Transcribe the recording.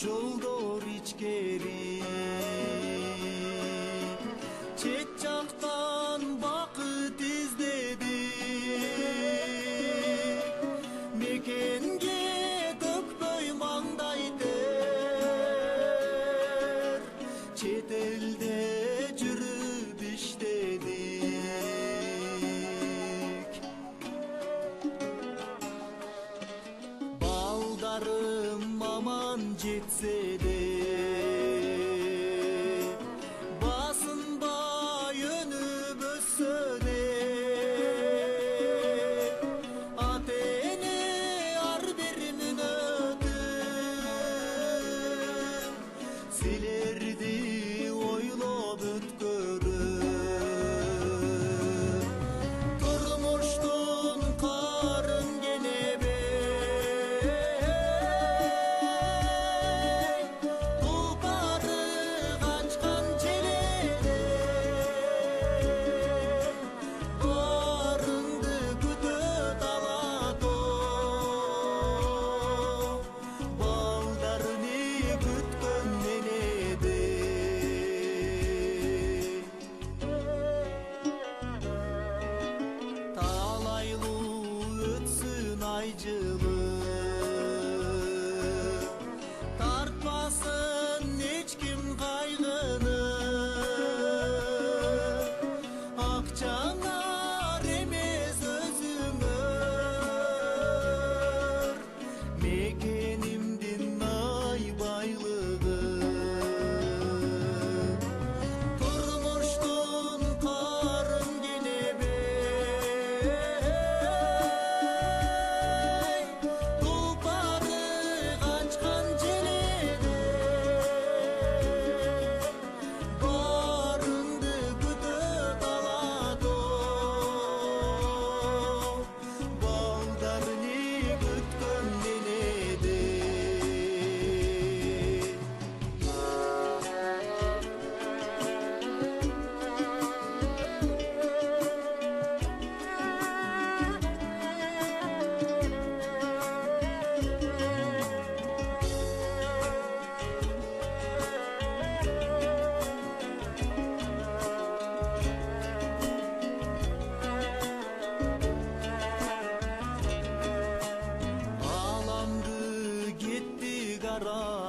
жолдор ичкери, чет жактан бакыт издеди, мекенге төкпөй маңдай тер, чет элде жүрүп иштедик. Балдарым аман жетсе де, басынбай өнүп өссө де, ата эне ар бир мүнөтүм силерди ойлоп өткөрүп, турмуштун карын келебей, тулпары качкан желеде, барыңды күтөт алатоо, балдарыны күткөн энеде. Талайлуу өтсүн ай жылы, тартпасын эч ким кайгыны, акчаңар эмес өзүңөр, мекенимдин ай байлыгы. Турмуштун карын келебей, тулпары качкан желеде, барыңды күтөт алатоо, балдарыны күткөн энеде. Аламды кеттик аралап,